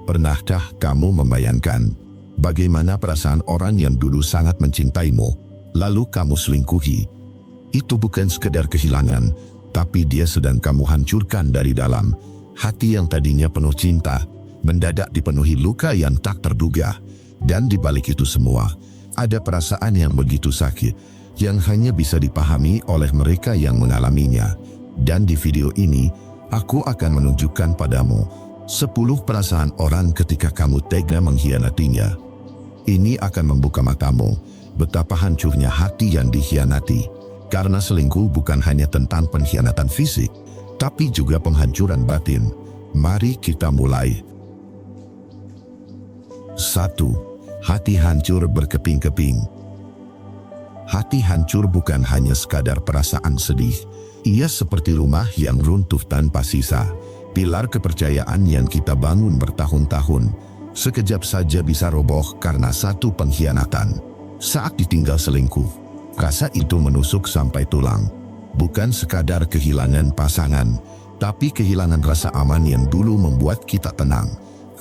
Pernahkah kamu membayangkan bagaimana perasaan orang yang dulu sangat mencintaimu, lalu kamu selingkuhi? Itu bukan sekedar kehilangan, tapi dia sedang kamu hancurkan dari dalam. Hati yang tadinya penuh cinta, mendadak dipenuhi luka yang tak terduga. Dan di balik itu semua, ada perasaan yang begitu sakit, yang hanya bisa dipahami oleh mereka yang mengalaminya. Dan di video ini, aku akan menunjukkan padamu 10 perasaan orang ketika kamu tega mengkhianatinya. Ini akan membuka matamu betapa hancurnya hati yang dikhianati. Karena selingkuh bukan hanya tentang pengkhianatan fisik, tapi juga penghancuran batin. Mari kita mulai. 1. Hati hancur berkeping-keping. Hati hancur bukan hanya sekadar perasaan sedih. Ia seperti rumah yang runtuh tanpa sisa. Pilar kepercayaan yang kita bangun bertahun-tahun, sekejap saja bisa roboh karena satu pengkhianatan. Saat ditinggal selingkuh, rasa itu menusuk sampai tulang. Bukan sekadar kehilangan pasangan, tapi kehilangan rasa aman yang dulu membuat kita tenang.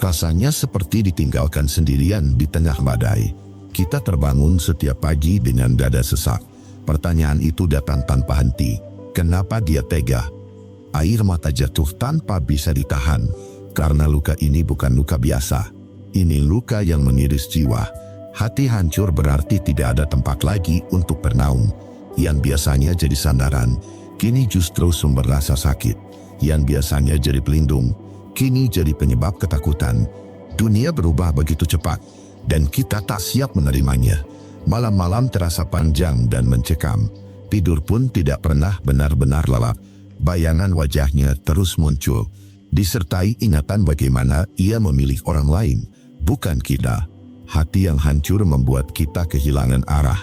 Rasanya seperti ditinggalkan sendirian di tengah badai. Kita terbangun setiap pagi dengan dada sesak. Pertanyaan itu datang tanpa henti. Kenapa dia tega? Air mata jatuh tanpa bisa ditahan. Karena luka ini bukan luka biasa. Ini luka yang mengiris jiwa. Hati hancur berarti tidak ada tempat lagi untuk bernaung. Yang biasanya jadi sandaran, kini justru sumber rasa sakit. Yang biasanya jadi pelindung, kini jadi penyebab ketakutan. Dunia berubah begitu cepat, dan kita tak siap menerimanya. Malam-malam terasa panjang dan mencekam. Tidur pun tidak pernah benar-benar lelap. Bayangan wajahnya terus muncul, disertai ingatan bagaimana ia memilih orang lain, bukan kita. Hati yang hancur membuat kita kehilangan arah.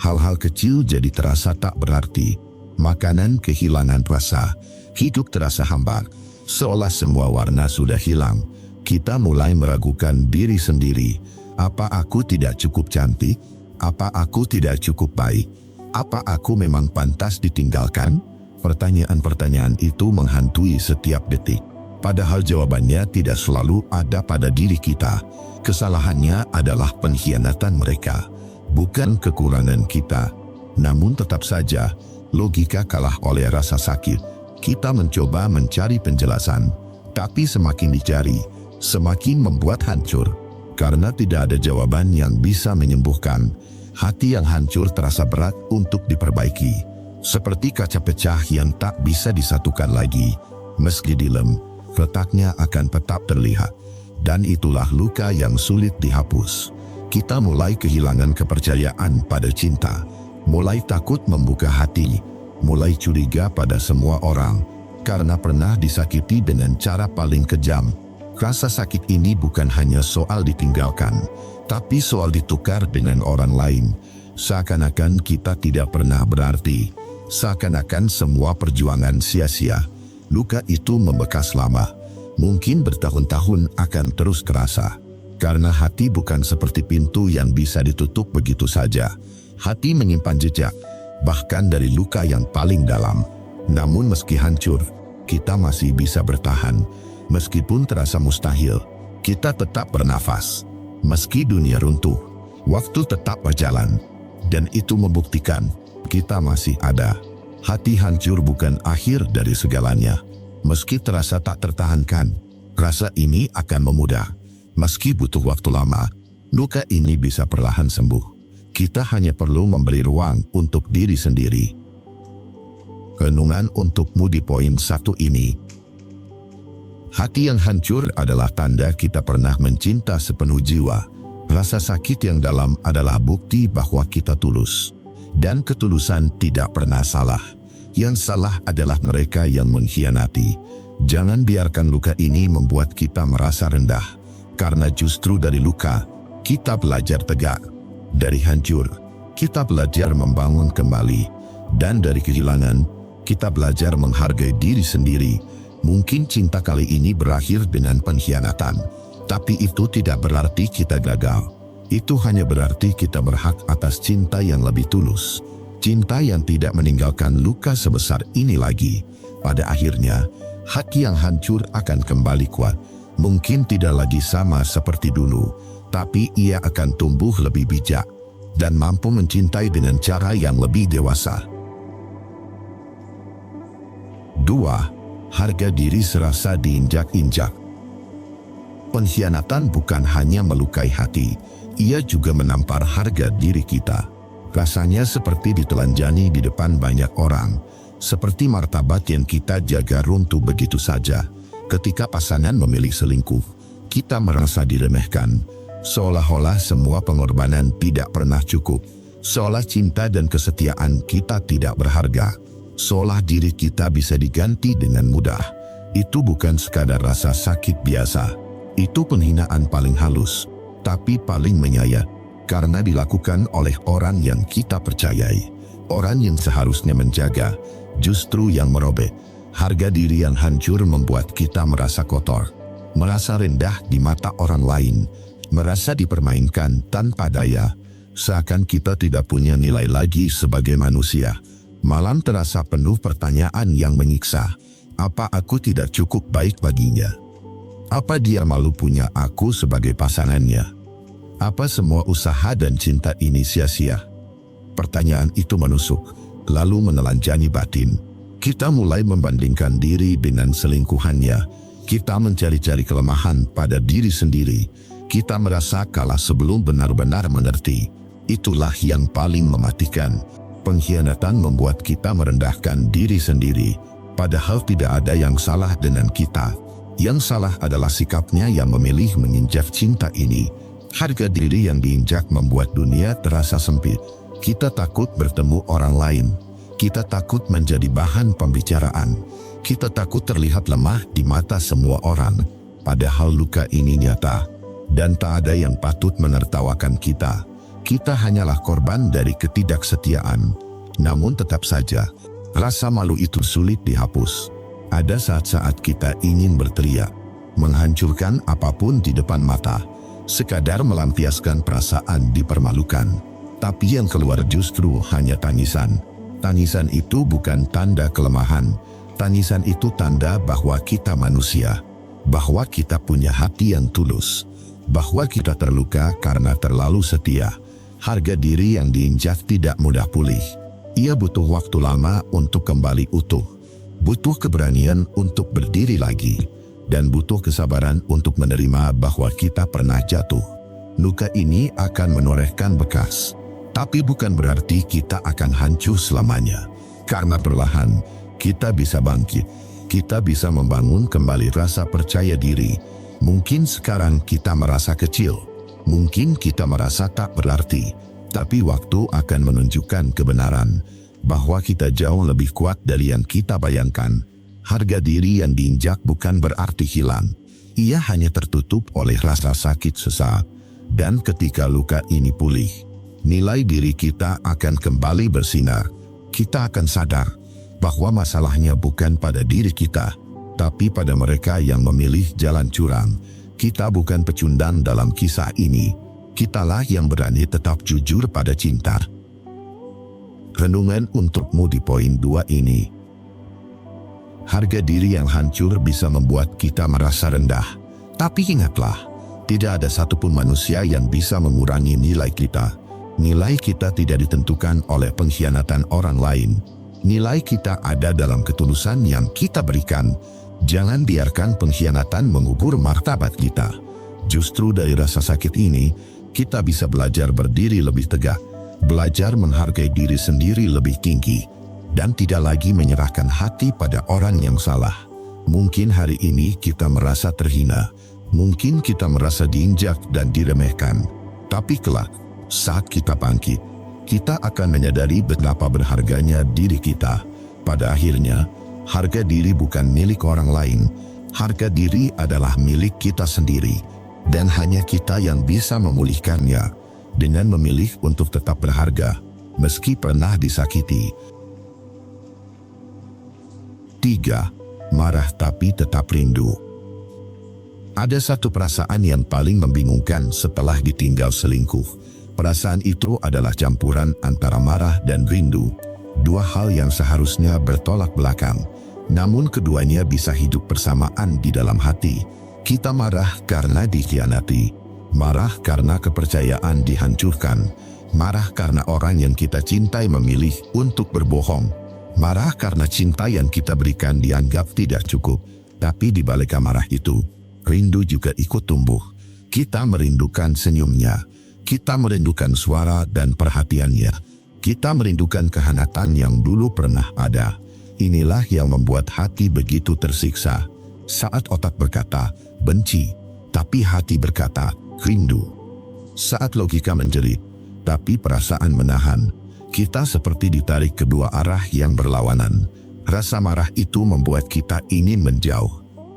Hal-hal kecil jadi terasa tak berarti. Makanan kehilangan rasa, hidup terasa hambar, seolah semua warna sudah hilang. Kita mulai meragukan diri sendiri. Apa aku tidak cukup cantik? Apa aku tidak cukup baik? Apa aku memang pantas ditinggalkan? Pertanyaan-pertanyaan itu menghantui setiap detik. Padahal jawabannya tidak selalu ada pada diri kita. Kesalahannya adalah pengkhianatan mereka, bukan kekurangan kita. Namun tetap saja, logika kalah oleh rasa sakit. Kita mencoba mencari penjelasan, tapi semakin dicari, semakin membuat hancur. Karena tidak ada jawaban yang bisa menyembuhkan, hati yang hancur terasa berat untuk diperbaiki. Seperti kaca pecah yang tak bisa disatukan lagi. Meski dilem, retaknya akan tetap terlihat. Dan itulah luka yang sulit dihapus. Kita mulai kehilangan kepercayaan pada cinta. Mulai takut membuka hati. Mulai curiga pada semua orang. Karena pernah disakiti dengan cara paling kejam. Rasa sakit ini bukan hanya soal ditinggalkan, tapi soal ditukar dengan orang lain. Seakan-akan kita tidak pernah berarti. Seakan-akan semua perjuangan sia-sia. Luka itu membekas lama. Mungkin bertahun-tahun akan terus terasa. Karena hati bukan seperti pintu yang bisa ditutup begitu saja. Hati menyimpan jejak, bahkan dari luka yang paling dalam. Namun meski hancur, kita masih bisa bertahan. Meskipun terasa mustahil, kita tetap bernafas. Meski dunia runtuh, waktu tetap berjalan. Dan itu membuktikan kita masih ada. Hati hancur bukan akhir dari segalanya. Meski terasa tak tertahankan, rasa ini akan memudah. Meski butuh waktu lama, luka ini bisa perlahan sembuh. Kita hanya perlu memberi ruang untuk diri sendiri. Renungan untukmu di poin 1 ini. Hati yang hancur adalah tanda kita pernah mencinta sepenuh jiwa. Rasa sakit yang dalam adalah bukti bahwa kita tulus. Dan ketulusan tidak pernah salah. Yang salah adalah mereka yang mengkhianati. Jangan biarkan luka ini membuat kita merasa rendah. Karena justru dari luka, kita belajar tegak. Dari hancur, kita belajar membangun kembali. Dan dari kehilangan, kita belajar menghargai diri sendiri. Mungkin cinta kali ini berakhir dengan pengkhianatan. Tapi itu tidak berarti kita gagal. Itu hanya berarti kita berhak atas cinta yang lebih tulus. Cinta yang tidak meninggalkan luka sebesar ini lagi. Pada akhirnya, hati yang hancur akan kembali kuat. Mungkin tidak lagi sama seperti dulu, tapi ia akan tumbuh lebih bijak dan mampu mencintai dengan cara yang lebih dewasa. 2. Harga diri serasa diinjak-injak. Pengkhianatan bukan hanya melukai hati, ia juga menampar harga diri kita. Rasanya seperti ditelanjangi di depan banyak orang, seperti martabat yang kita jaga runtuh begitu saja. Ketika pasangan memilih selingkuh, kita merasa diremehkan, seolah-olah semua pengorbanan tidak pernah cukup, seolah cinta dan kesetiaan kita tidak berharga, seolah diri kita bisa diganti dengan mudah. Itu bukan sekadar rasa sakit biasa, itu penghinaan paling halus, tapi paling menyayat, karena dilakukan oleh orang yang kita percayai, orang yang seharusnya menjaga, justru yang merobek. Harga diri yang hancur membuat kita merasa kotor, merasa rendah di mata orang lain, merasa dipermainkan tanpa daya, seakan kita tidak punya nilai lagi sebagai manusia. Malam terasa penuh pertanyaan yang menyiksa. Apa aku tidak cukup baik baginya? Apa dia malu punya aku sebagai pasangannya? Apa semua usaha dan cinta ini sia-sia? Pertanyaan itu menusuk, lalu menelanjangi batin. Kita mulai membandingkan diri dengan selingkuhannya. Kita mencari-cari kelemahan pada diri sendiri. Kita merasa kalah sebelum benar-benar mengerti. Itulah yang paling mematikan. Pengkhianatan membuat kita merendahkan diri sendiri, padahal tidak ada yang salah dengan kita. Yang salah adalah sikapnya yang memilih menginjak cinta ini. Harga diri yang diinjak membuat dunia terasa sempit. Kita takut bertemu orang lain. Kita takut menjadi bahan pembicaraan. Kita takut terlihat lemah di mata semua orang. Padahal luka ini nyata, dan tak ada yang patut menertawakan kita. Kita hanyalah korban dari ketidaksetiaan. Namun tetap saja, rasa malu itu sulit dihapus. Ada saat-saat kita ingin berteriak, menghancurkan apapun di depan mata, sekadar melampiaskan perasaan dipermalukan. Tapi yang keluar justru hanya tangisan. Tangisan itu bukan tanda kelemahan. Tangisan itu tanda bahwa kita manusia, bahwa kita punya hati yang tulus, bahwa kita terluka karena terlalu setia. Harga diri yang diinjak tidak mudah pulih. Ia butuh waktu lama untuk kembali utuh, butuh keberanian untuk berdiri lagi, dan butuh kesabaran untuk menerima bahwa kita pernah jatuh. Luka ini akan menorehkan bekas, tapi bukan berarti kita akan hancur selamanya. Karena perlahan, kita bisa bangkit. Kita bisa membangun kembali rasa percaya diri. Mungkin sekarang kita merasa kecil. Mungkin kita merasa tak berarti. Tapi waktu akan menunjukkan kebenaran. Bahwa kita jauh lebih kuat dari yang kita bayangkan. Harga diri yang diinjak bukan berarti hilang. Ia hanya tertutup oleh rasa sakit sesaat. Dan ketika luka ini pulih, nilai diri kita akan kembali bersinar. Kita akan sadar bahwa masalahnya bukan pada diri kita, tapi pada mereka yang memilih jalan curang. Kita bukan pecundang dalam kisah ini. Kitalah yang berani tetap jujur pada cinta. Renungan untukmu di poin 2 ini. Harga diri yang hancur bisa membuat kita merasa rendah. Tapi ingatlah, tidak ada satupun manusia yang bisa mengurangi nilai kita. Nilai kita tidak ditentukan oleh pengkhianatan orang lain. Nilai kita ada dalam ketulusan yang kita berikan. Jangan biarkan pengkhianatan mengubur martabat kita. Justru dari rasa sakit ini, kita bisa belajar berdiri lebih tegak, belajar menghargai diri sendiri lebih tinggi, dan tidak lagi menyerahkan hati pada orang yang salah. Mungkin hari ini kita merasa terhina, mungkin kita merasa diinjak dan diremehkan, tapi kelak, saat kita bangkit, kita akan menyadari betapa berharganya diri kita. Pada akhirnya, harga diri bukan milik orang lain. Harga diri adalah milik kita sendiri. Dan hanya kita yang bisa memulihkannya dengan memilih untuk tetap berharga, meski pernah disakiti. 3. Marah tapi tetap rindu. Ada satu perasaan yang paling membingungkan setelah ditinggal selingkuh. Perasaan itu adalah campuran antara marah dan rindu. Dua hal yang seharusnya bertolak belakang. Namun keduanya bisa hidup bersamaan di dalam hati. Kita marah karena dikhianati, marah karena kepercayaan dihancurkan, marah karena orang yang kita cintai memilih untuk berbohong, marah karena cinta yang kita berikan dianggap tidak cukup. Tapi di balik amarah itu, rindu juga ikut tumbuh. Kita merindukan senyumnya, kita merindukan suara dan perhatiannya, kita merindukan kehangatan yang dulu pernah ada. Inilah yang membuat hati begitu tersiksa. Saat otak berkata, benci, tapi hati berkata, rindu. Saat logika menjerit, tapi perasaan menahan, kita seperti ditarik kedua arah yang berlawanan. Rasa marah itu membuat kita ingin menjauh,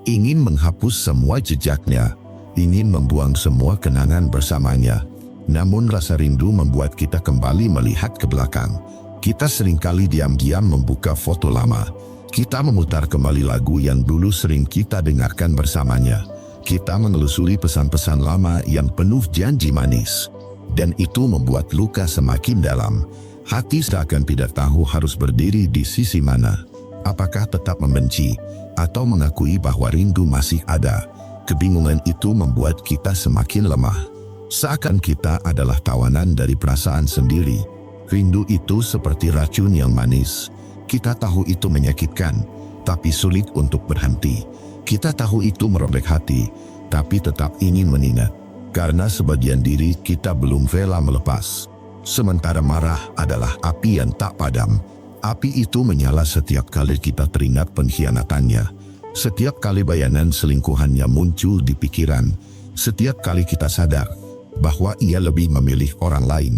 ingin menghapus semua jejaknya, ingin membuang semua kenangan bersamanya. Namun rasa rindu membuat kita kembali melihat ke belakang. Kita seringkali diam-diam membuka foto lama. Kita memutar kembali lagu yang dulu sering kita dengarkan bersamanya. Kita menelusuri pesan-pesan lama yang penuh janji manis. Dan itu membuat luka semakin dalam. Hati seakan tidak tahu harus berdiri di sisi mana. Apakah tetap membenci atau mengakui bahwa rindu masih ada? Kebingungan itu membuat kita semakin lemah. Seakan kita adalah tawanan dari perasaan sendiri. Rindu itu seperti racun yang manis. Kita tahu itu menyakitkan, tapi sulit untuk berhenti. Kita tahu itu merobek hati, tapi tetap ingin mengingat. Karena sebagian diri kita belum rela melepas. Sementara marah adalah api yang tak padam. Api itu menyala setiap kali kita teringat pengkhianatannya. Setiap kali bayangan selingkuhannya muncul di pikiran. Setiap kali kita sadar bahwa ia lebih memilih orang lain.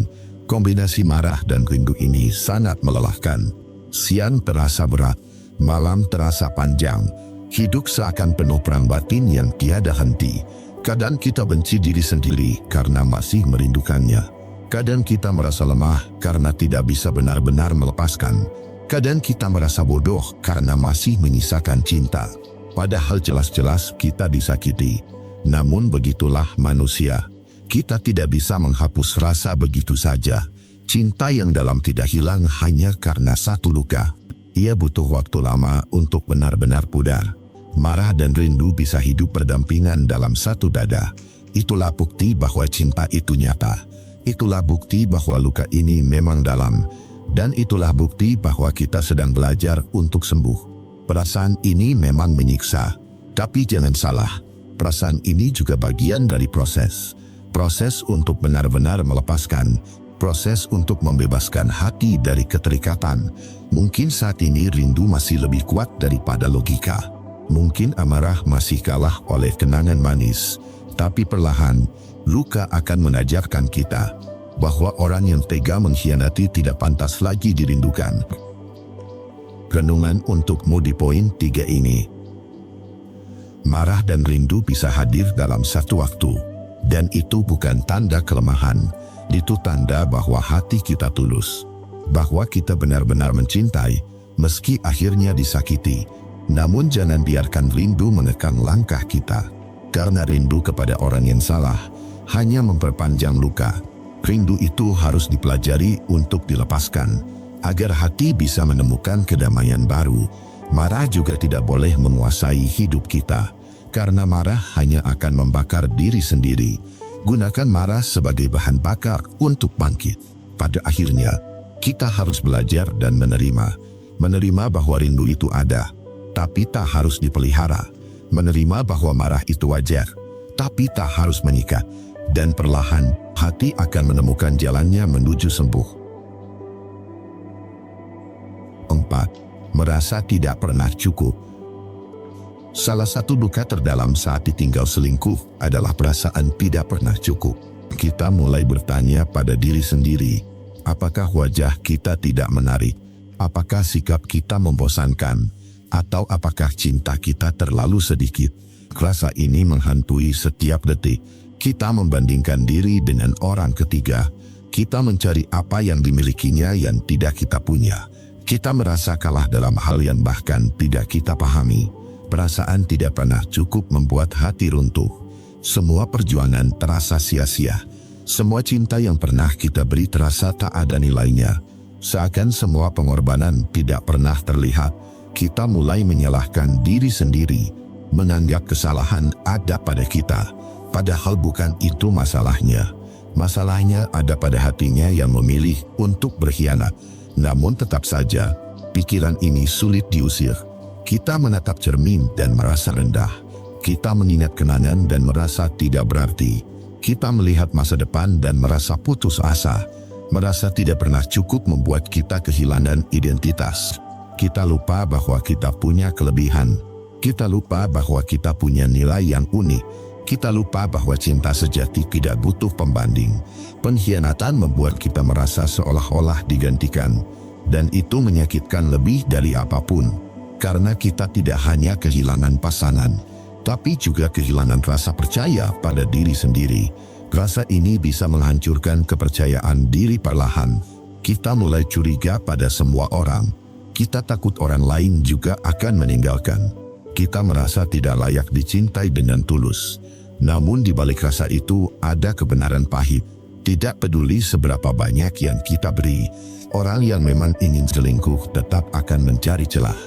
Kombinasi marah dan rindu ini sangat melelahkan. Siang terasa berat, malam terasa panjang. Hidup seakan penuh perang batin yang tiada henti. Kadang kita benci diri sendiri karena masih merindukannya. Kadang kita merasa lemah karena tidak bisa benar-benar melepaskan. Kadang kita merasa bodoh karena masih menyisakan cinta. Padahal jelas-jelas kita disakiti. Namun begitulah manusia. Kita tidak bisa menghapus rasa begitu saja. Cinta yang dalam tidak hilang hanya karena satu luka. Ia butuh waktu lama untuk benar-benar pudar. Marah dan rindu bisa hidup berdampingan dalam satu dada. Itulah bukti bahwa cinta itu nyata. Itulah bukti bahwa luka ini memang dalam. Dan itulah bukti bahwa kita sedang belajar untuk sembuh. Perasaan ini memang menyiksa. Tapi jangan salah, perasaan ini juga bagian dari proses. Proses untuk benar-benar melepaskan. Proses untuk membebaskan hati dari keterikatan. Mungkin saat ini rindu masih lebih kuat daripada logika. Mungkin amarah masih kalah oleh kenangan manis. Tapi perlahan, luka akan mengajarkan kita bahwa orang yang tega mengkhianati tidak pantas lagi dirindukan. Renungan untukmu di poin 3 ini. Marah dan rindu bisa hadir dalam satu waktu. Dan itu bukan tanda kelemahan. Itu tanda bahwa hati kita tulus. Bahwa kita benar-benar mencintai, meski akhirnya disakiti. Namun jangan biarkan rindu mengekang langkah kita. Karena rindu kepada orang yang salah hanya memperpanjang luka. Rindu itu harus dipelajari untuk dilepaskan, agar hati bisa menemukan kedamaian baru. Marah juga tidak boleh menguasai hidup kita, karena marah hanya akan membakar diri sendiri. Gunakan marah sebagai bahan bakar untuk bangkit. Pada akhirnya, kita harus belajar dan menerima. Menerima bahwa rindu itu ada, tapi tak harus dipelihara. Menerima bahwa marah itu wajar, tapi tak harus mengikat. Dan perlahan, hati akan menemukan jalannya menuju sembuh. 4. Merasa tidak pernah cukup. Salah satu duka terdalam saat ditinggal selingkuh adalah perasaan tidak pernah cukup. Kita mulai bertanya pada diri sendiri, apakah wajah kita tidak menarik? Apakah sikap kita membosankan? Atau apakah cinta kita terlalu sedikit? Rasa ini menghantui setiap detik. Kita membandingkan diri dengan orang ketiga. Kita mencari apa yang dimilikinya yang tidak kita punya. Kita merasa kalah dalam hal yang bahkan tidak kita pahami. Perasaan tidak pernah cukup membuat hati runtuh. Semua perjuangan terasa sia-sia. Semua cinta yang pernah kita beri terasa tak ada nilainya. Seakan semua pengorbanan tidak pernah terlihat. Kita mulai menyalahkan diri sendiri. menganggap kesalahan ada pada kita, padahal bukan itu masalahnya. Masalahnya ada pada hatinya yang memilih untuk berkhianat. Namun tetap saja, pikiran ini sulit diusir. Kita menatap cermin dan merasa rendah. Kita mengingat kenangan dan merasa tidak berarti. Kita melihat masa depan dan merasa putus asa. Merasa tidak pernah cukup membuat kita kehilangan identitas. Kita lupa bahwa kita punya kelebihan. Kita lupa bahwa kita punya nilai yang unik. Kita lupa bahwa cinta sejati tidak butuh pembanding. Pengkhianatan membuat kita merasa seolah-olah digantikan. Dan itu menyakitkan lebih dari apapun. Karena kita tidak hanya kehilangan pasangan, tapi juga kehilangan rasa percaya pada diri sendiri. Rasa ini bisa menghancurkan kepercayaan diri perlahan. Kita mulai curiga pada semua orang. Kita takut orang lain juga akan meninggalkan. Kita merasa tidak layak dicintai dengan tulus. Namun di balik rasa itu ada kebenaran pahit. Tidak peduli seberapa banyak yang kita beri, orang yang memang ingin selingkuh tetap akan mencari celah.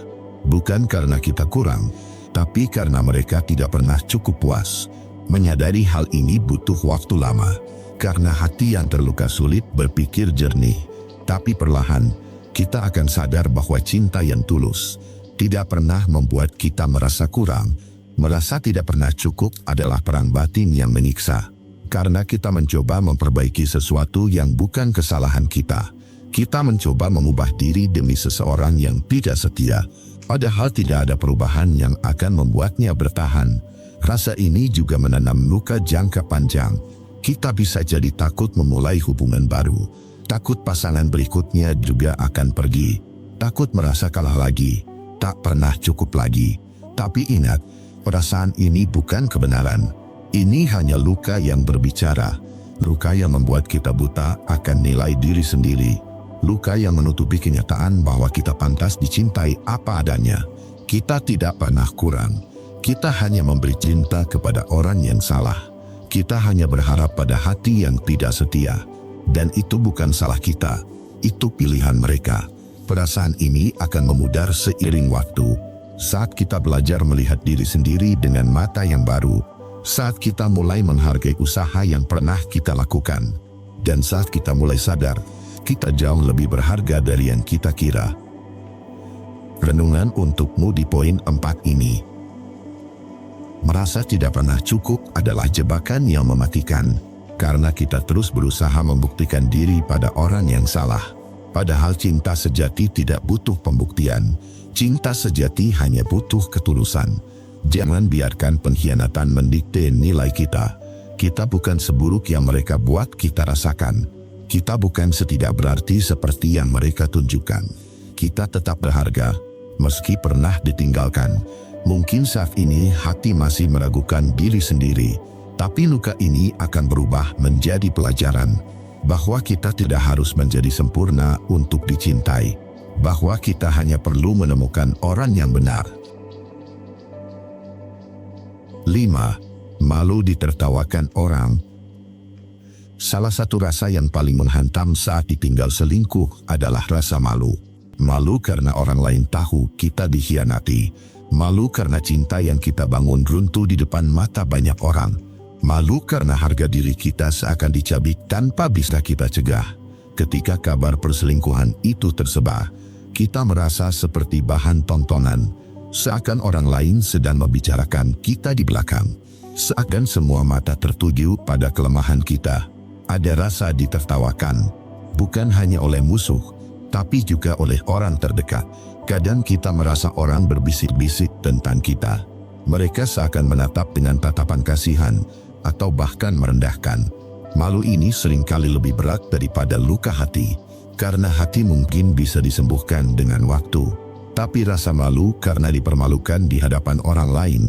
Bukan karena kita kurang, tapi karena mereka tidak pernah cukup puas. Menyadari hal ini butuh waktu lama, karena hati yang terluka sulit berpikir jernih. Tapi perlahan, kita akan sadar bahwa cinta yang tulus tidak pernah membuat kita merasa kurang. Merasa tidak pernah cukup adalah perang batin yang menyiksa. Karena kita mencoba memperbaiki sesuatu yang bukan kesalahan kita. Kita mencoba mengubah diri demi seseorang yang tidak setia. Padahal tidak ada perubahan yang akan membuatnya bertahan. Rasa ini juga menanam luka jangka panjang. Kita bisa jadi takut memulai hubungan baru. Takut pasangan berikutnya juga akan pergi. Takut merasa kalah lagi. Tak pernah cukup lagi. Tapi ingat, perasaan ini bukan kebenaran. Ini hanya luka yang berbicara. Luka yang membuat kita buta akan nilai diri sendiri. Luka yang menutupi kenyataan bahwa kita pantas dicintai apa adanya. Kita tidak pernah kurang. Kita hanya memberi cinta kepada orang yang salah. Kita hanya berharap pada hati yang tidak setia. Dan itu bukan salah kita. Itu pilihan mereka. Perasaan ini akan memudar seiring waktu. Saat kita belajar melihat diri sendiri dengan mata yang baru, saat kita mulai menghargai usaha yang pernah kita lakukan, dan saat kita mulai sadar, kita jauh lebih berharga dari yang kita kira. Renungan untukmu di poin 4 ini. Merasa tidak pernah cukup adalah jebakan yang mematikan, karena kita terus berusaha membuktikan diri pada orang yang salah. Padahal cinta sejati tidak butuh pembuktian. Cinta sejati hanya butuh ketulusan. Jangan biarkan pengkhianatan mendikte nilai kita. Kita bukan seburuk yang mereka buat kita rasakan. Kita bukan setidak berarti seperti yang mereka tunjukkan. Kita tetap berharga, meski pernah ditinggalkan. Mungkin saat ini hati masih meragukan diri sendiri, tapi luka ini akan berubah menjadi pelajaran. Bahwa kita tidak harus menjadi sempurna untuk dicintai. Bahwa kita hanya perlu menemukan orang yang benar. 5. Malu ditertawakan orang. Salah satu rasa yang paling menghantam saat ditinggal selingkuh adalah rasa malu. Malu karena orang lain tahu kita dikhianati. Malu karena cinta yang kita bangun runtuh di depan mata banyak orang. Malu karena harga diri kita seakan dicabik tanpa bisa kita cegah. Ketika kabar perselingkuhan itu tersebar, kita merasa seperti bahan tontonan. Seakan orang lain sedang membicarakan kita di belakang. Seakan semua mata tertuju pada kelemahan kita. Ada rasa ditertawakan, bukan hanya oleh musuh, tapi juga oleh orang terdekat. Kadang kita merasa orang berbisik-bisik tentang kita. Mereka seakan menatap dengan tatapan kasihan, atau bahkan merendahkan. Malu ini seringkali lebih berat daripada luka hati, karena hati mungkin bisa disembuhkan dengan waktu. Tapi rasa malu karena dipermalukan di hadapan orang lain,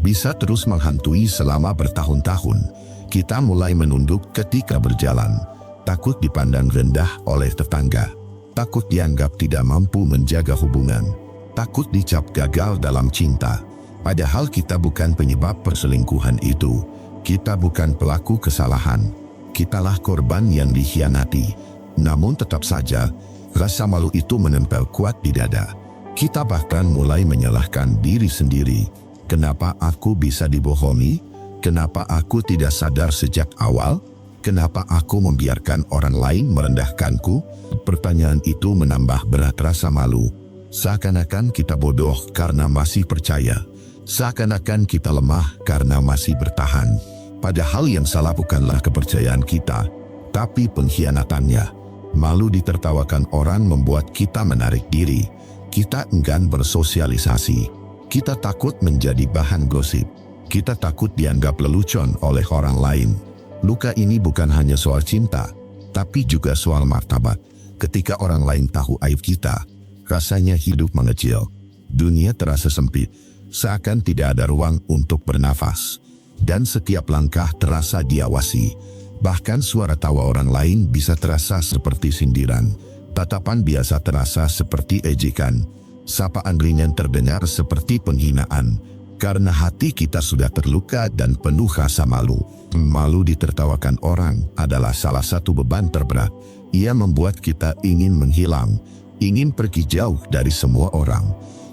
bisa terus menghantui selama bertahun-tahun. Kita mulai menunduk ketika berjalan, takut dipandang rendah oleh tetangga, takut dianggap tidak mampu menjaga hubungan, takut dicap gagal dalam cinta. Padahal kita bukan penyebab perselingkuhan itu. Kita bukan pelaku kesalahan, kitalah korban yang dikhianati. Namun tetap saja, rasa malu itu menempel kuat di dada. Kita bahkan mulai menyalahkan diri sendiri. Kenapa aku bisa dibohongi? Kenapa aku tidak sadar sejak awal? Kenapa aku membiarkan orang lain merendahkanku? Pertanyaan itu menambah berat rasa malu. Seakan-akan kita bodoh karena masih percaya. Seakan-akan kita lemah karena masih bertahan. Padahal yang salah bukanlah kepercayaan kita, tapi pengkhianatannya. Malu ditertawakan orang membuat kita menarik diri. Kita enggan bersosialisasi. Kita takut menjadi bahan gosip. Kita takut dianggap lelucon oleh orang lain. Luka ini bukan hanya soal cinta, tapi juga soal martabat. Ketika orang lain tahu aib kita, rasanya hidup mengecil. Dunia terasa sempit, seakan tidak ada ruang untuk bernafas. Dan setiap langkah terasa diawasi. Bahkan suara tawa orang lain bisa terasa seperti sindiran. Tatapan biasa terasa seperti ejekan. Sapaan ringan terdengar seperti penghinaan. Karena hati kita sudah terluka dan penuh rasa malu. Malu ditertawakan orang adalah salah satu beban terberat. Ia membuat kita ingin menghilang, ingin pergi jauh dari semua orang,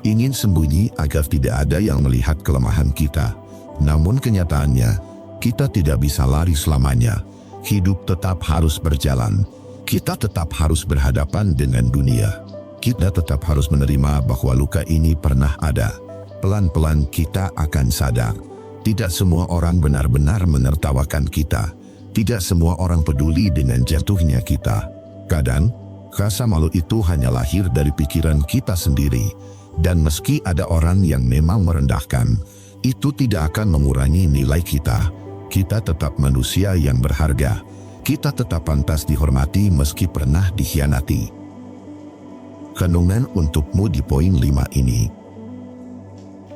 ingin sembunyi agar tidak ada yang melihat kelemahan kita. Namun kenyataannya, kita tidak bisa lari selamanya. Hidup tetap harus berjalan. Kita tetap harus berhadapan dengan dunia. Kita tetap harus menerima bahwa luka ini pernah ada. Pelan-pelan kita akan sadar. Tidak semua orang benar-benar menertawakan kita. Tidak semua orang peduli dengan jatuhnya kita. Kadang, rasa malu itu hanya lahir dari pikiran kita sendiri. Dan meski ada orang yang memang merendahkan, itu tidak akan mengurangi nilai kita. Kita tetap manusia yang berharga. Kita tetap pantas dihormati meski pernah dikhianati. Renungan untukmu di poin 5 ini.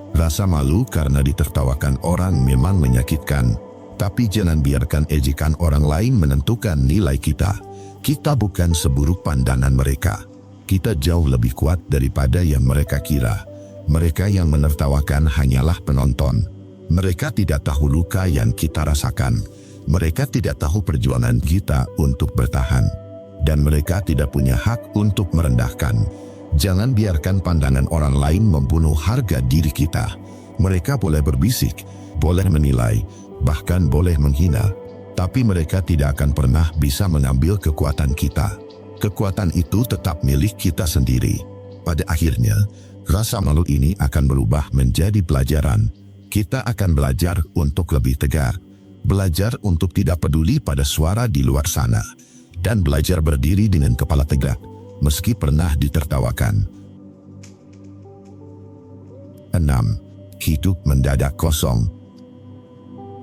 Rasa malu karena ditertawakan orang memang menyakitkan, tapi jangan biarkan ejekan orang lain menentukan nilai kita. Kita bukan seburuk pandangan mereka. Kita jauh lebih kuat daripada yang mereka kira. Mereka yang menertawakan hanyalah penonton. Mereka tidak tahu luka yang kita rasakan. Mereka tidak tahu perjuangan kita untuk bertahan. Dan mereka tidak punya hak untuk merendahkan. Jangan biarkan pandangan orang lain membunuh harga diri kita. Mereka boleh berbisik, boleh menilai, bahkan boleh menghina. Tapi mereka tidak akan pernah bisa mengambil kekuatan kita. Kekuatan itu tetap milik kita sendiri. Pada akhirnya, rasa malu ini akan berubah menjadi pelajaran. Kita akan belajar untuk lebih tegar. Belajar untuk tidak peduli pada suara di luar sana. Dan belajar berdiri dengan kepala tegak, meski pernah ditertawakan. 6. Hidup mendadak kosong.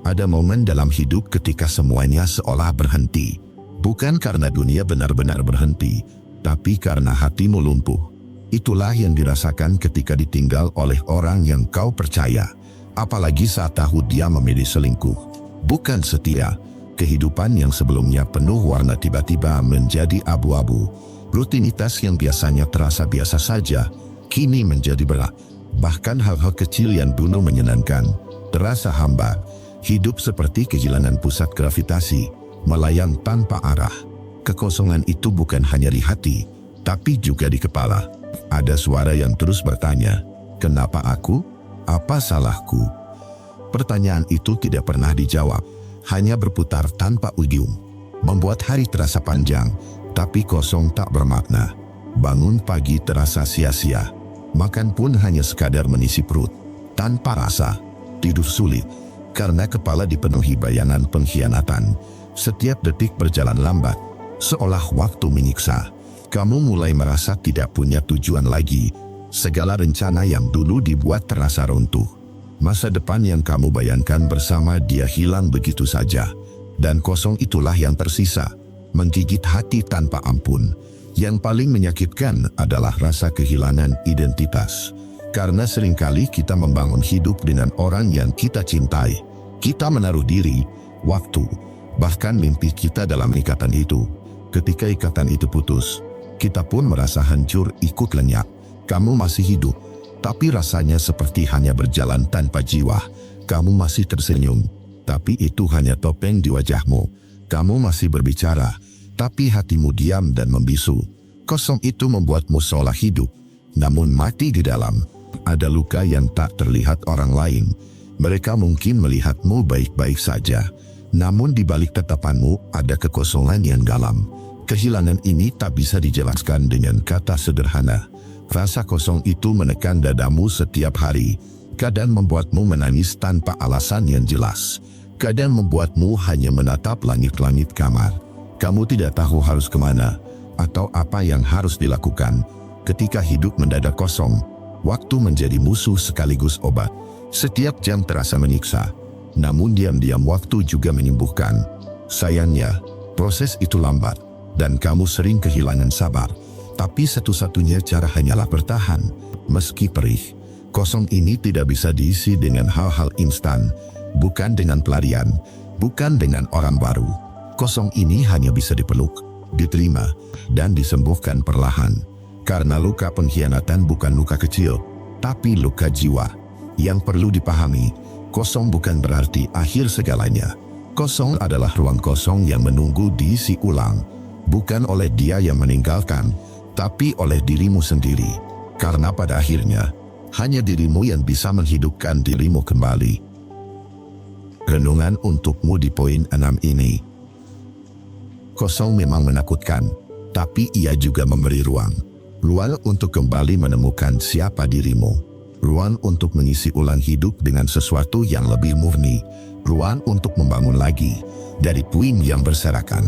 Ada momen dalam hidup ketika semuanya seolah berhenti. Bukan karena dunia benar-benar berhenti, tapi karena hatimu lumpuh. Itulah yang dirasakan ketika ditinggal oleh orang yang kau percaya. Apalagi saat tahu dia memilih selingkuh. Bukan setia. Kehidupan yang sebelumnya penuh warna tiba-tiba menjadi abu-abu. Rutinitas yang biasanya terasa biasa saja, kini menjadi berat. Bahkan hal-hal kecil yang dulu menyenangkan, terasa hambar. Hidup seperti kehilangan pusat gravitasi, melayang tanpa arah. Kekosongan itu bukan hanya di hati, tapi juga di kepala. Ada suara yang terus bertanya, "Kenapa aku? Apa salahku?" Pertanyaan itu tidak pernah dijawab. Hanya berputar tanpa ujung, membuat hari terasa panjang, tapi kosong tak bermakna. Bangun pagi terasa sia-sia, makan pun hanya sekadar mengisi perut, tanpa rasa. Tidur sulit, karena kepala dipenuhi bayangan pengkhianatan. Setiap detik berjalan lambat, seolah waktu menyiksa. Kamu mulai merasa tidak punya tujuan lagi. Segala rencana yang dulu dibuat terasa runtuh. Masa depan yang kamu bayangkan bersama dia hilang begitu saja. Dan kosong itulah yang tersisa, menggigit hati tanpa ampun. Yang paling menyakitkan adalah rasa kehilangan identitas. Karena seringkali kita membangun hidup dengan orang yang kita cintai. Kita menaruh diri, waktu, bahkan mimpi kita dalam ikatan itu. Ketika ikatan itu putus, kita pun merasa hancur ikut lenyap. Kamu masih hidup, tapi rasanya seperti hanya berjalan tanpa jiwa. Kamu masih tersenyum, tapi itu hanya topeng di wajahmu. Kamu masih berbicara, tapi hatimu diam dan membisu. Kosong itu membuatmu seolah hidup, namun mati di dalam. ada luka yang tak terlihat orang lain. Mereka mungkin melihatmu baik-baik saja, namun di balik tatapanmu ada kekosongan yang dalam. Kehilangan ini tak bisa dijelaskan dengan kata sederhana. Rasa kosong itu menekan dadamu setiap hari. Kadang membuatmu menangis tanpa alasan yang jelas. Kadang membuatmu hanya menatap langit-langit kamar. Kamu tidak tahu harus kemana atau apa yang harus dilakukan. Ketika hidup mendadak kosong, waktu menjadi musuh sekaligus obat. Setiap jam terasa menyiksa, namun diam-diam waktu juga menyembuhkan. Sayangnya, proses itu lambat dan kamu sering kehilangan sabar. Tapi satu-satunya cara hanyalah bertahan, meski perih. Kosong ini tidak bisa diisi dengan hal-hal instan, bukan dengan pelarian, bukan dengan orang baru. Kosong ini hanya bisa dipeluk, diterima, dan disembuhkan perlahan. Karena luka pengkhianatan bukan luka kecil, tapi luka jiwa. Yang perlu dipahami, kosong bukan berarti akhir segalanya. Kosong adalah ruang kosong yang menunggu diisi ulang, bukan oleh dia yang meninggalkan, tapi oleh dirimu sendiri. Karena pada akhirnya, hanya dirimu yang bisa menghidupkan dirimu kembali. Renungan untukmu di poin 6 ini. Kosong memang menakutkan, tapi ia juga memberi ruang. Ruang untuk kembali menemukan siapa dirimu. Ruang untuk mengisi ulang hidup dengan sesuatu yang lebih murni. Ruang untuk membangun lagi dari puing yang berserakan.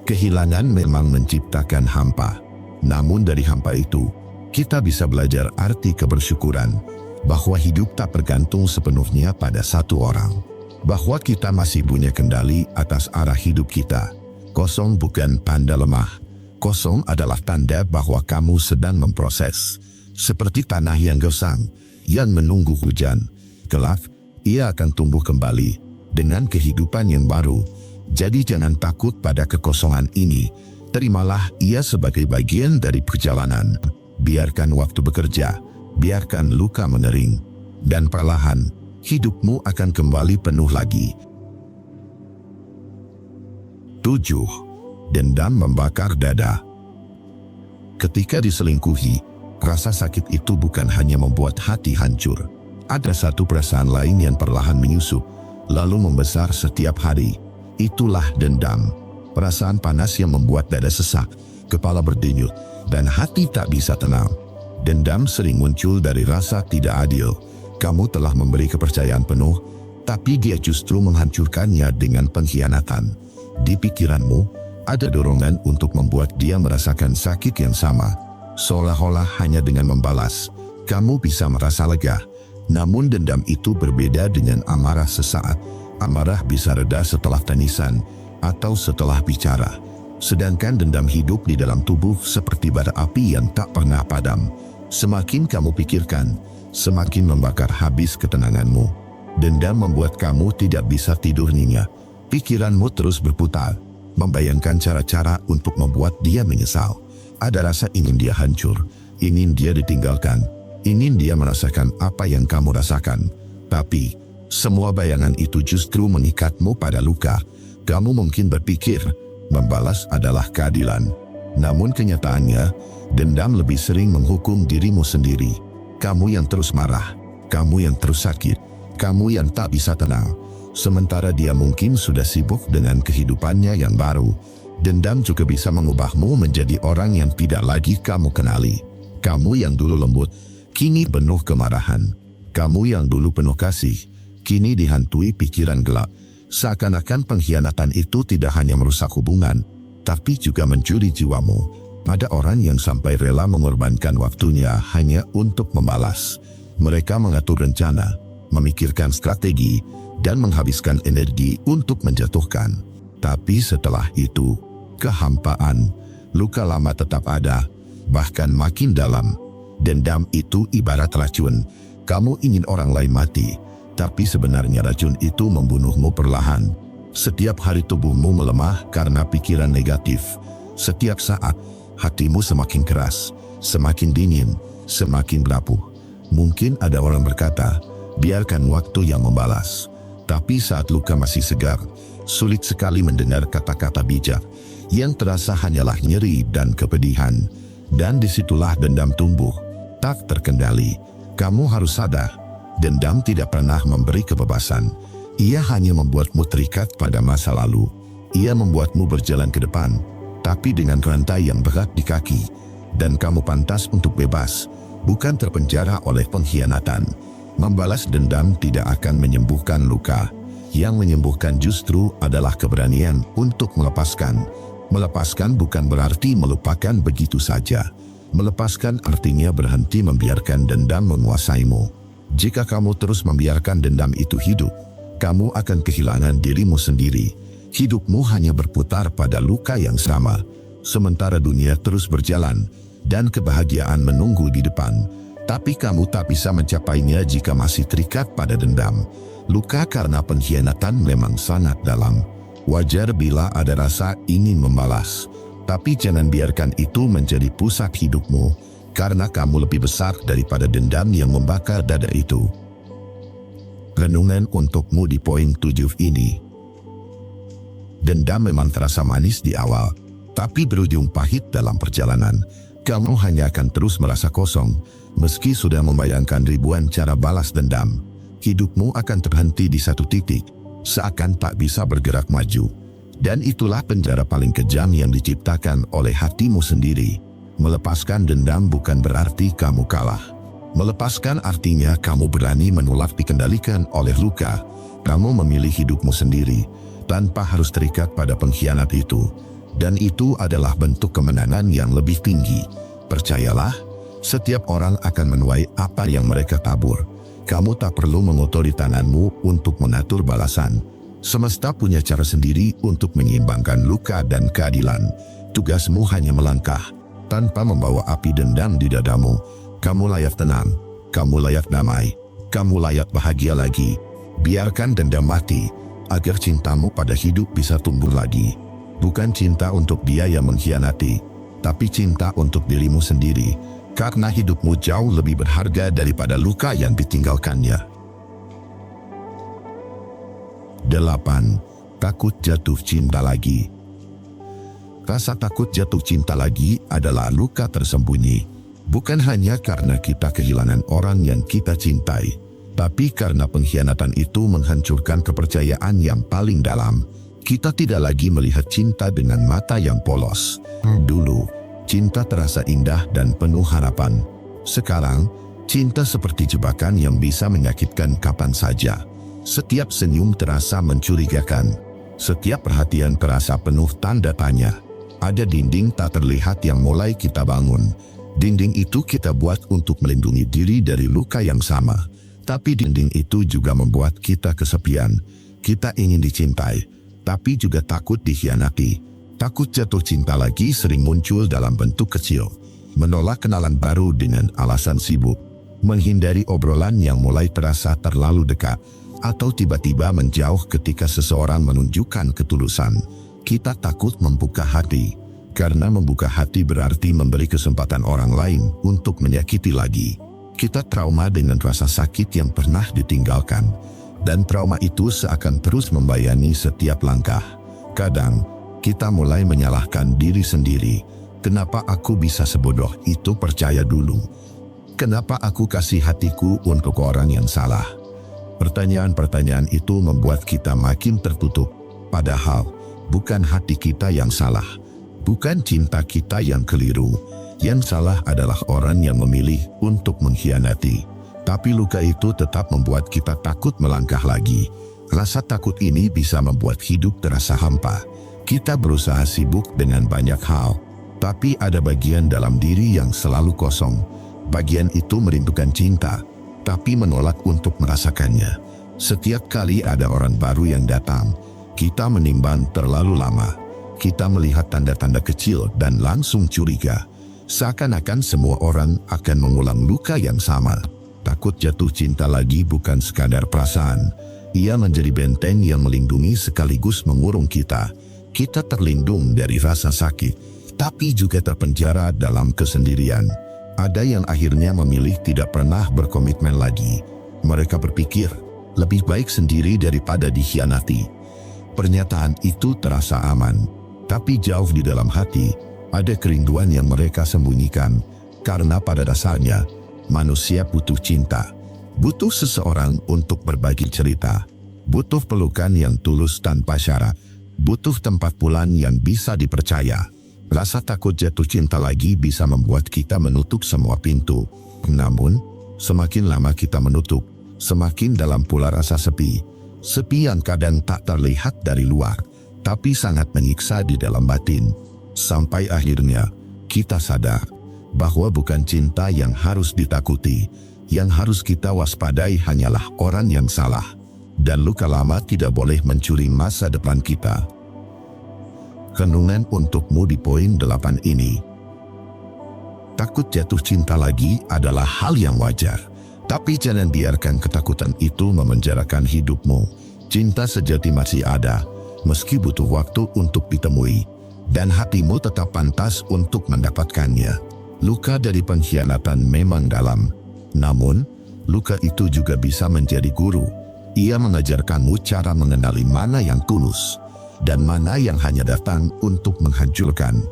Kehilangan memang menciptakan hampa. Namun dari hampa itu, kita bisa belajar arti kebersyukuran. Bahwa hidup tak bergantung sepenuhnya pada satu orang. Bahwa kita masih punya kendali atas arah hidup kita. Kosong bukan tanda lemah. Kosong adalah tanda bahwa kamu sedang memproses. Seperti tanah yang gersang, yang menunggu hujan. Kelak, ia akan tumbuh kembali dengan kehidupan yang baru. Jadi jangan takut pada kekosongan ini. Terimalah ia sebagai bagian dari perjalanan. Biarkan waktu bekerja, biarkan luka mengering. Dan perlahan, hidupmu akan kembali penuh lagi. 7. Dendam membakar dada. Ketika diselingkuhi, rasa sakit itu bukan hanya membuat hati hancur. Ada satu perasaan lain yang perlahan menyusup, lalu membesar setiap hari. Itulah dendam. Perasaan panas yang membuat dada sesak, kepala berdenyut, dan hati tak bisa tenang. Dendam sering muncul dari rasa tidak adil. Kamu telah memberi kepercayaan penuh, tapi dia justru menghancurkannya dengan pengkhianatan. Di pikiranmu, ada dorongan untuk membuat dia merasakan sakit yang sama. Seolah-olah hanya dengan membalas, kamu bisa merasa lega. Namun dendam itu berbeda dengan amarah sesaat. Amarah bisa reda setelah tangisan atau setelah bicara. Sedangkan dendam hidup di dalam tubuh seperti bara api yang tak pernah padam. Semakin kamu pikirkan, semakin membakar habis ketenanganmu. Dendam membuat kamu tidak bisa tidur nyenyak. Pikiranmu terus berputar, membayangkan cara-cara untuk membuat dia menyesal. Ada rasa ingin dia hancur, ingin dia ditinggalkan, ingin dia merasakan apa yang kamu rasakan. Tapi, semua bayangan itu justru mengikatmu pada luka. Kamu mungkin berpikir, membalas adalah keadilan. Namun kenyataannya, dendam lebih sering menghukum dirimu sendiri. Kamu yang terus marah, kamu yang terus sakit, kamu yang tak bisa tenang. Sementara dia mungkin sudah sibuk dengan kehidupannya yang baru. Dendam juga bisa mengubahmu menjadi orang yang tidak lagi kamu kenali. Kamu yang dulu lembut, kini penuh kemarahan. Kamu yang dulu penuh kasih, kini dihantui pikiran gelap. Seakan-akan pengkhianatan itu tidak hanya merusak hubungan, tapi juga mencuri jiwamu. Ada orang yang sampai rela mengorbankan waktunya hanya untuk membalas. Mereka mengatur rencana, memikirkan strategi, dan menghabiskan energi untuk menjatuhkan. Tapi setelah itu, kehampaan, luka lama tetap ada, bahkan makin dalam. Dendam itu ibarat racun. Kamu ingin orang lain mati, tapi sebenarnya racun itu membunuhmu perlahan. Setiap hari tubuhmu melemah karena pikiran negatif. Setiap saat, hatimu semakin keras, semakin dingin, semakin rapuh. Mungkin ada orang berkata, biarkan waktu yang membalas. Tapi saat luka masih segar, sulit sekali mendengar kata-kata bijak. Yang terasa hanyalah nyeri dan kepedihan. Dan disitulah dendam tumbuh, tak terkendali. Kamu harus sadar, dendam tidak pernah memberi kebebasan. Ia hanya membuatmu terikat pada masa lalu. Ia membuatmu berjalan ke depan, tapi dengan rantai yang berat di kaki. Dan kamu pantas untuk bebas, bukan terpenjara oleh pengkhianatan. Membalas dendam tidak akan menyembuhkan luka. Yang menyembuhkan justru adalah keberanian untuk melepaskan. Melepaskan bukan berarti melupakan begitu saja. Melepaskan artinya berhenti membiarkan dendam menguasaimu. Jika kamu terus membiarkan dendam itu hidup, kamu akan kehilangan dirimu sendiri. Hidupmu hanya berputar pada luka yang sama, sementara dunia terus berjalan dan kebahagiaan menunggu di depan. Tapi kamu tak bisa mencapainya jika masih terikat pada dendam. Luka karena pengkhianatan memang sangat dalam. Wajar bila ada rasa ingin membalas, tapi jangan biarkan itu menjadi pusat hidupmu, karena kamu lebih besar daripada dendam yang membakar dada itu. Renungan untukmu di poin 7 ini. Dendam memang terasa manis di awal, tapi berujung pahit dalam perjalanan. Kamu hanya akan terus merasa kosong, meski sudah membayangkan ribuan cara balas dendam. Hidupmu akan terhenti di satu titik, seakan tak bisa bergerak maju. Dan itulah penjara paling kejam yang diciptakan oleh hatimu sendiri. Melepaskan dendam bukan berarti kamu kalah. Melepaskan artinya kamu berani menolak dikendalikan oleh luka. Kamu memilih hidupmu sendiri, tanpa harus terikat pada pengkhianat itu. Dan itu adalah bentuk kemenangan yang lebih tinggi. Percayalah, setiap orang akan menuai apa yang mereka tabur. Kamu tak perlu mengotori tanganmu untuk mengatur balasan. Semesta punya cara sendiri untuk menyeimbangkan luka dan keadilan. Tugasmu hanya melangkah, tanpa membawa api dendam di dadamu. Kamu layak tenang, kamu layak damai, kamu layak bahagia lagi. Biarkan dendam mati, agar cintamu pada hidup bisa tumbuh lagi. Bukan cinta untuk dia yang mengkhianati, tapi cinta untuk dirimu sendiri, karena hidupmu jauh lebih berharga daripada luka yang ditinggalkannya. 8. Takut jatuh cinta lagi. Rasa takut jatuh cinta lagi adalah luka tersembunyi. Bukan hanya karena kita kehilangan orang yang kita cintai, tapi karena pengkhianatan itu menghancurkan kepercayaan yang paling dalam. Kita tidak lagi melihat cinta dengan mata yang polos. Dulu, cinta terasa indah dan penuh harapan. Sekarang, cinta seperti jebakan yang bisa menyakitkan kapan saja. Setiap senyum terasa mencurigakan. Setiap perhatian terasa penuh tanda tanya. Ada dinding tak terlihat yang mulai kita bangun. Dinding itu kita buat untuk melindungi diri dari luka yang sama. Tapi dinding itu juga membuat kita kesepian. Kita ingin dicintai, tapi juga takut dikhianati. Takut jatuh cinta lagi sering muncul dalam bentuk kecil. Menolak kenalan baru dengan alasan sibuk. Menghindari obrolan yang mulai terasa terlalu dekat. Atau tiba-tiba menjauh ketika seseorang menunjukkan ketulusan. Kita takut membuka hati. Karena membuka hati berarti memberi kesempatan orang lain untuk menyakiti lagi. Kita trauma dengan rasa sakit yang pernah ditinggalkan. Dan trauma itu seakan terus membayani setiap langkah. Kadang, kita mulai menyalahkan diri sendiri. Kenapa aku bisa sebodoh itu percaya dulu? Kenapa aku kasih hatiku untuk orang yang salah? Pertanyaan-pertanyaan itu membuat kita makin tertutup. Padahal, bukan hati kita yang salah. Bukan cinta kita yang keliru. Yang salah adalah orang yang memilih untuk mengkhianati. Tapi luka itu tetap membuat kita takut melangkah lagi. Rasa takut ini bisa membuat hidup terasa hampa. Kita berusaha sibuk dengan banyak hal, tapi ada bagian dalam diri yang selalu kosong. Bagian itu merindukan cinta, tapi menolak untuk merasakannya. Setiap kali ada orang baru yang datang, kita menimbang terlalu lama. Kita melihat tanda-tanda kecil dan langsung curiga. Seakan-akan semua orang akan mengulang luka yang sama. Takut jatuh cinta lagi bukan sekadar perasaan. Ia menjadi benteng yang melindungi sekaligus mengurung kita. Kita terlindung dari rasa sakit, tapi juga terpenjara dalam kesendirian. Ada yang akhirnya memilih tidak pernah berkomitmen lagi. Mereka berpikir, lebih baik sendiri daripada dikhianati. Pernyataan itu terasa aman. Tapi jauh di dalam hati, ada kerinduan yang mereka sembunyikan. Karena pada dasarnya, Manusia butuh cinta, butuh seseorang untuk berbagi cerita, butuh pelukan yang tulus tanpa syarat, butuh tempat pulang yang bisa dipercaya. Rasa takut jatuh cinta lagi bisa membuat kita menutup semua pintu. Namun, semakin lama kita menutup, semakin dalam pula rasa sepi. Sepi yang kadang tak terlihat dari luar, tapi sangat menyiksa di dalam batin. Sampai akhirnya, kita sadar bahwa bukan cinta yang harus ditakuti, yang harus kita waspadai hanyalah orang yang salah. Dan luka lama tidak boleh mencuri masa depan kita. Renungan untukmu di poin 8 ini. Takut jatuh cinta lagi adalah hal yang wajar. Tapi jangan biarkan ketakutan itu memenjarakan hidupmu. Cinta sejati masih ada, meski butuh waktu untuk ditemui. Dan hatimu tetap pantas untuk mendapatkannya. Luka dari pengkhianatan memang dalam. Namun, luka itu juga bisa menjadi guru. Ia mengajarkanmu cara mengenali mana yang tulus dan mana yang hanya datang untuk menghancurkan.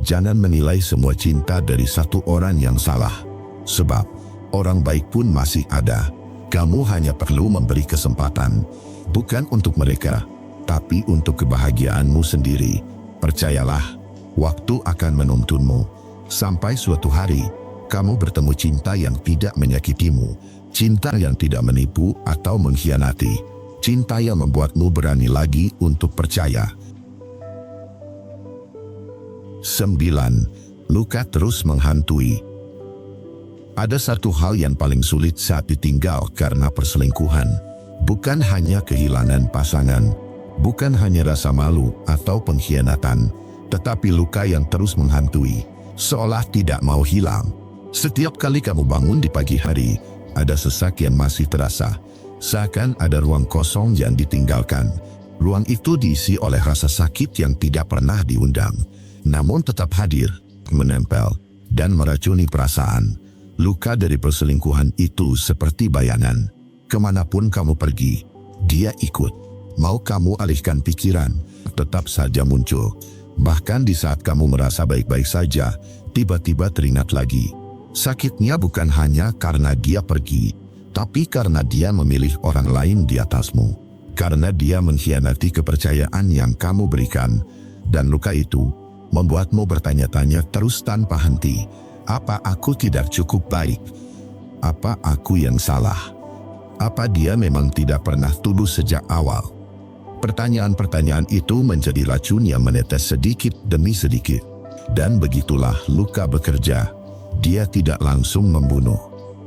Jangan menilai semua cinta dari satu orang yang salah. Sebab, orang baik pun masih ada. Kamu hanya perlu memberi kesempatan. Bukan untuk mereka, tapi untuk kebahagiaanmu sendiri. Percayalah, waktu akan menuntunmu. Sampai suatu hari, kamu bertemu cinta yang tidak menyakitimu. Cinta yang tidak menipu atau mengkhianati. Cinta yang membuatmu berani lagi untuk percaya. 9. Luka terus menghantui. Ada satu hal yang paling sulit saat ditinggal karena perselingkuhan. Bukan hanya kehilangan pasangan, bukan hanya rasa malu atau pengkhianatan, tetapi luka yang terus menghantui, seolah tidak mau hilang. Setiap kali kamu bangun di pagi hari, ada sesak yang masih terasa. Seakan ada ruang kosong yang ditinggalkan. Ruang itu diisi oleh rasa sakit yang tidak pernah diundang, namun tetap hadir, menempel, dan meracuni perasaan. Luka dari perselingkuhan itu seperti bayangan. Kemanapun kamu pergi, dia ikut. Mau kamu alihkan pikiran, tetap saja muncul. Bahkan di saat kamu merasa baik-baik saja, tiba-tiba teringat lagi. Sakitnya bukan hanya karena dia pergi, tapi karena dia memilih orang lain di atasmu. Karena dia mengkhianati kepercayaan yang kamu berikan. Dan luka itu membuatmu bertanya-tanya terus tanpa henti. Apa aku tidak cukup baik? Apa aku yang salah? Apa dia memang tidak pernah tulus sejak awal? Pertanyaan-pertanyaan itu menjadi racun yang menetes sedikit demi sedikit. Dan begitulah luka bekerja. Dia tidak langsung membunuh,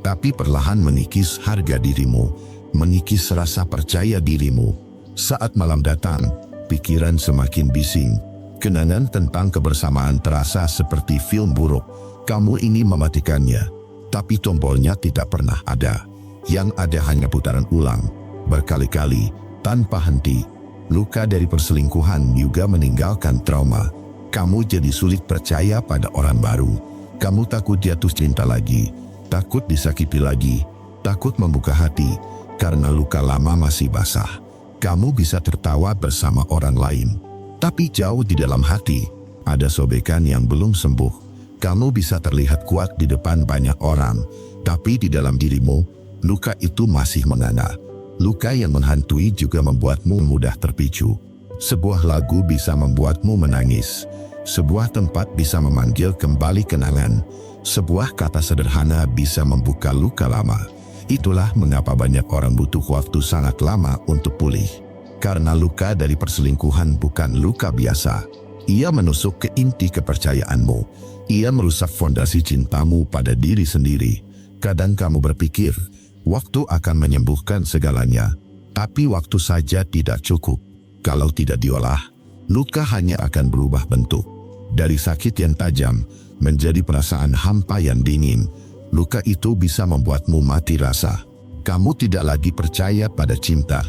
tapi perlahan mengikis harga dirimu, mengikis rasa percaya dirimu. Saat malam datang, pikiran semakin bising. Kenangan tentang kebersamaan terasa seperti film buruk. Kamu ini mematikannya, tapi tombolnya tidak pernah ada. Yang ada hanya putaran ulang, berkali-kali, tanpa henti. Luka dari perselingkuhan juga meninggalkan trauma. Kamu jadi sulit percaya pada orang baru. Kamu takut jatuh cinta lagi, takut disakiti lagi, takut membuka hati, karena luka lama masih basah. Kamu bisa tertawa bersama orang lain, tapi jauh di dalam hati, ada sobekan yang belum sembuh. Kamu bisa terlihat kuat di depan banyak orang, tapi di dalam dirimu, luka itu masih menganga. Luka yang menghantui juga membuatmu mudah terpicu. Sebuah lagu bisa membuatmu menangis. Sebuah tempat bisa memanggil kembali kenangan. Sebuah kata sederhana bisa membuka luka lama. Itulah mengapa banyak orang butuh waktu sangat lama untuk pulih. Karena luka dari perselingkuhan bukan luka biasa. Ia menusuk ke inti kepercayaanmu. Ia merusak fondasi cintamu pada diri sendiri. Kadang kamu berpikir, waktu akan menyembuhkan segalanya. Tapi waktu saja tidak cukup. Kalau tidak diolah, luka hanya akan berubah bentuk. Dari sakit yang tajam, menjadi perasaan hampa yang dingin. Luka itu bisa membuatmu mati rasa. Kamu tidak lagi percaya pada cinta.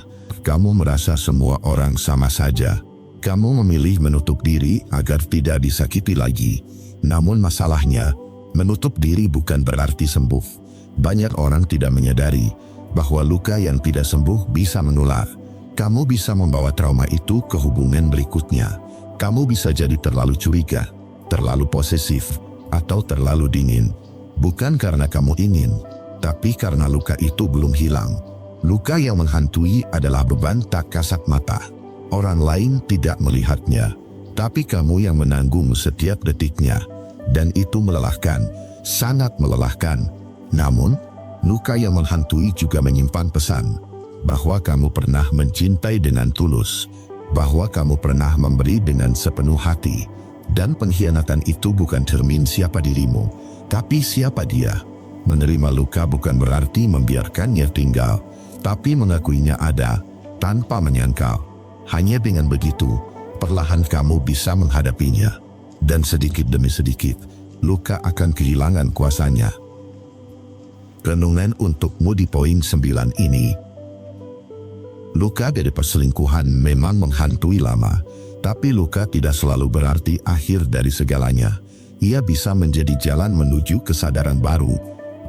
Kamu merasa semua orang sama saja. Kamu memilih menutup diri agar tidak disakiti lagi. Namun masalahnya, menutup diri bukan berarti sembuh. Banyak orang tidak menyadari bahwa luka yang tidak sembuh bisa menular. Kamu bisa membawa trauma itu ke hubungan berikutnya. Kamu bisa jadi terlalu curiga, terlalu posesif, atau terlalu dingin. Bukan karena kamu ingin, tapi karena luka itu belum hilang. Luka yang menghantui adalah beban tak kasat mata. Orang lain tidak melihatnya, tapi kamu yang menanggung setiap detiknya. Dan itu melelahkan, sangat melelahkan. Namun, luka yang menghantui juga menyimpan pesan bahwa kamu pernah mencintai dengan tulus, bahwa kamu pernah memberi dengan sepenuh hati. Dan pengkhianatan itu bukan cermin siapa dirimu, tapi siapa dia. Menerima luka bukan berarti membiarkannya tinggal, tapi mengakuinya ada tanpa menyangkal. Hanya dengan begitu, perlahan kamu bisa menghadapinya. Dan sedikit demi sedikit, luka akan kehilangan kuasanya. Renungan untukmu di poin 9 ini. Luka dari perselingkuhan memang menghantui lama, tapi luka tidak selalu berarti akhir dari segalanya. Ia bisa menjadi jalan menuju kesadaran baru,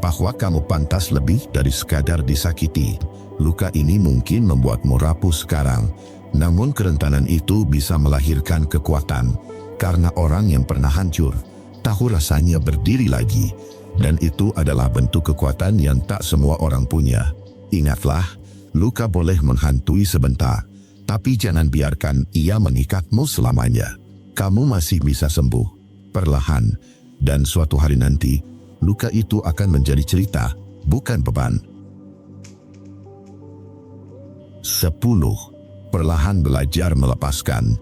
bahwa kamu pantas lebih dari sekadar disakiti. Luka ini mungkin membuatmu rapuh sekarang, namun kerentanan itu bisa melahirkan kekuatan, karena orang yang pernah hancur tahu rasanya berdiri lagi, dan itu adalah bentuk kekuatan yang tak semua orang punya. Ingatlah, luka boleh menghantui sebentar, tapi jangan biarkan ia mengikatmu selamanya. Kamu masih bisa sembuh perlahan, dan suatu hari nanti, luka itu akan menjadi cerita, bukan beban. 10. Perlahan belajar melepaskan.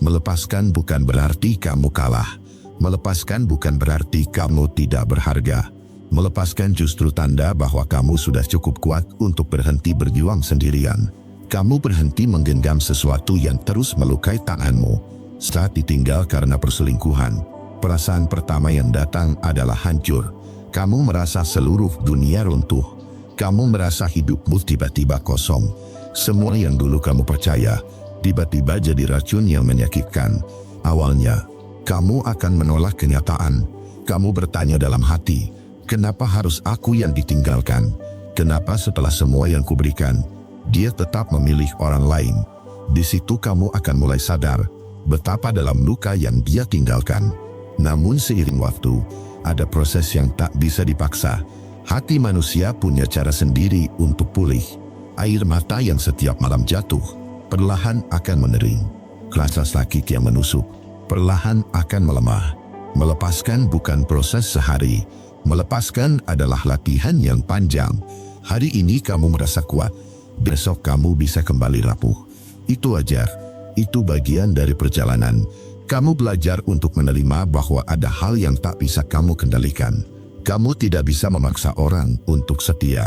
Melepaskan bukan berarti kamu kalah. Melepaskan bukan berarti kamu tidak berharga. Melepaskan justru tanda bahwa kamu sudah cukup kuat untuk berhenti berjuang sendirian. Kamu berhenti menggenggam sesuatu yang terus melukai tanganmu. Saat ditinggal karena perselingkuhan, perasaan pertama yang datang adalah hancur. Kamu merasa seluruh dunia runtuh. Kamu merasa hidupmu tiba-tiba kosong. Semua yang dulu kamu percaya, tiba-tiba jadi racun yang menyakitkan. Awalnya, kamu akan menolak kenyataan. Kamu bertanya dalam hati, kenapa harus aku yang ditinggalkan? Kenapa setelah semua yang kuberikan, dia tetap memilih orang lain? Di situ kamu akan mulai sadar betapa dalam luka yang dia tinggalkan. Namun seiring waktu, ada proses yang tak bisa dipaksa. Hati manusia punya cara sendiri untuk pulih. Air mata yang setiap malam jatuh, perlahan akan menering. Rasa sakit yang menusuk, perlahan akan melemah. Melepaskan bukan proses sehari. Melepaskan adalah latihan yang panjang. Hari ini kamu merasa kuat, besok kamu bisa kembali rapuh. Itu wajar. Itu bagian dari perjalanan. Kamu belajar untuk menerima bahwa ada hal yang tak bisa kamu kendalikan. Kamu tidak bisa memaksa orang untuk setia.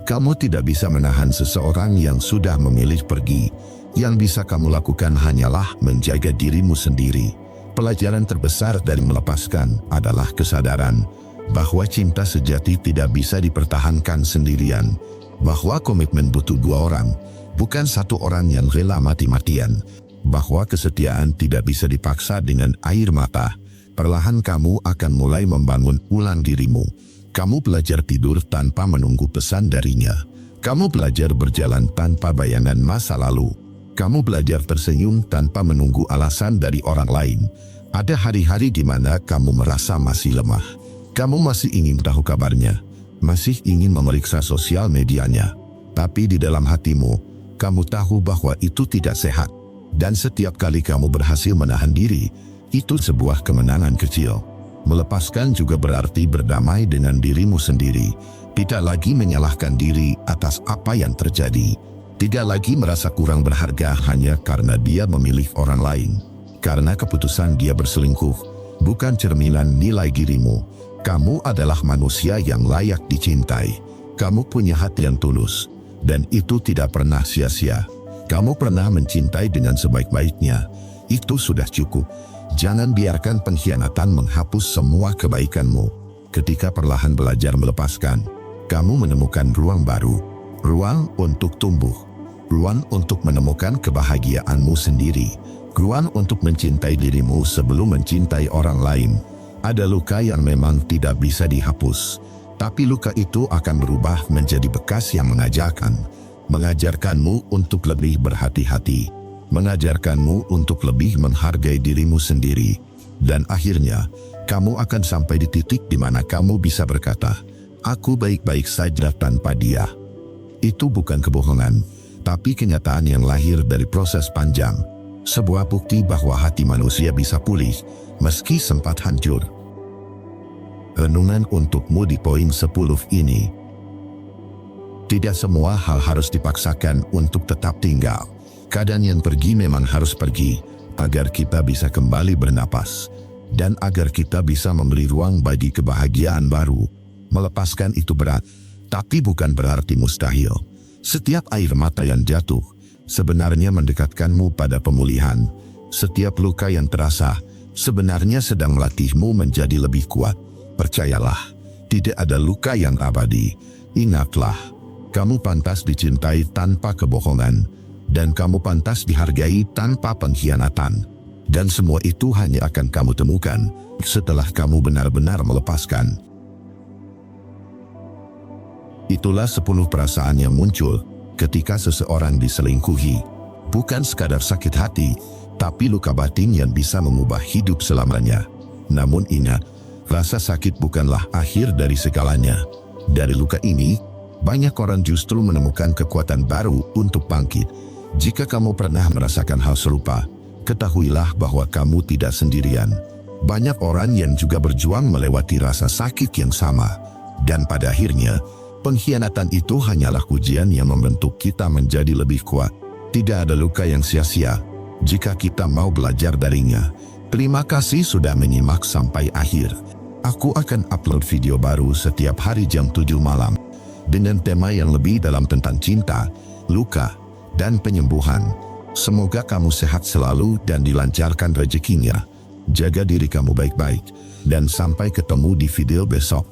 Kamu tidak bisa menahan seseorang yang sudah memilih pergi. Yang bisa kamu lakukan hanyalah menjaga dirimu sendiri. Pelajaran terbesar dari melepaskan adalah kesadaran bahwa cinta sejati tidak bisa dipertahankan sendirian. Bahwa komitmen butuh dua orang, bukan satu orang yang rela mati-matian. Bahwa kesetiaan tidak bisa dipaksa dengan air mata. Perlahan kamu akan mulai membangun ulang dirimu. Kamu belajar tidur tanpa menunggu pesan darinya. Kamu belajar berjalan tanpa bayangan masa lalu. Kamu belajar tersenyum tanpa menunggu alasan dari orang lain. Ada hari-hari di mana kamu merasa masih lemah. Kamu masih ingin tahu kabarnya. Masih ingin memeriksa sosial medianya. Tapi di dalam hatimu, kamu tahu bahwa itu tidak sehat. Dan setiap kali kamu berhasil menahan diri, itu sebuah kemenangan kecil. Melepaskan juga berarti berdamai dengan dirimu sendiri. Tidak lagi menyalahkan diri atas apa yang terjadi. Tidak lagi merasa kurang berharga hanya karena dia memilih orang lain. Karena keputusan dia berselingkuh bukan cerminan nilai dirimu. Kamu adalah manusia yang layak dicintai. Kamu punya hati yang tulus, dan itu tidak pernah sia-sia. Kamu pernah mencintai dengan sebaik-baiknya. Itu sudah cukup. Jangan biarkan pengkhianatan menghapus semua kebaikanmu. Ketika perlahan belajar melepaskan, kamu menemukan ruang baru. Ruang untuk tumbuh. Ruang untuk menemukan kebahagiaanmu sendiri. Ruang untuk mencintai dirimu sebelum mencintai orang lain. Ada luka yang memang tidak bisa dihapus. Tapi luka itu akan berubah menjadi bekas yang mengajarkanmu untuk lebih berhati-hati, mengajarkanmu untuk lebih menghargai dirimu sendiri, dan akhirnya kamu akan sampai di titik di mana kamu bisa berkata, "Aku baik-baik saja tanpa dia." Itu bukan kebohongan, tapi kenyataan yang lahir dari proses panjang. Sebuah bukti bahwa hati manusia bisa pulih, meski sempat hancur. Renungan untukmu di poin 10 ini. Tidak semua hal harus dipaksakan untuk tetap tinggal. Kadang yang pergi memang harus pergi, agar kita bisa kembali bernapas, dan agar kita bisa memberi ruang bagi kebahagiaan baru. Melepaskan itu berat, tapi bukan berarti mustahil. Setiap air mata yang jatuh, sebenarnya mendekatkanmu pada pemulihan. Setiap luka yang terasa, sebenarnya sedang melatihmu menjadi lebih kuat. Percayalah, tidak ada luka yang abadi. Ingatlah, kamu pantas dicintai tanpa kebohongan, dan kamu pantas dihargai tanpa pengkhianatan. Dan semua itu hanya akan kamu temukan setelah kamu benar-benar melepaskan. Itulah 10 perasaan yang muncul ketika seseorang diselingkuhi. Bukan sekadar sakit hati, tapi luka batin yang bisa mengubah hidup selamanya. Namun ingat, rasa sakit bukanlah akhir dari segalanya. Dari luka ini, banyak orang justru menemukan kekuatan baru untuk bangkit. Jika kamu pernah merasakan hal serupa, ketahuilah bahwa kamu tidak sendirian. Banyak orang yang juga berjuang melewati rasa sakit yang sama. Dan pada akhirnya, pengkhianatan itu hanyalah ujian yang membentuk kita menjadi lebih kuat. Tidak ada luka yang sia-sia jika kita mau belajar darinya. Terima kasih sudah menyimak sampai akhir. Aku akan upload video baru setiap hari jam 7 malam. Dengan tema yang lebih dalam tentang cinta, luka, dan penyembuhan. Semoga kamu sehat selalu dan dilancarkan rezekinya. Jaga diri kamu baik-baik, dan sampai ketemu di video besok.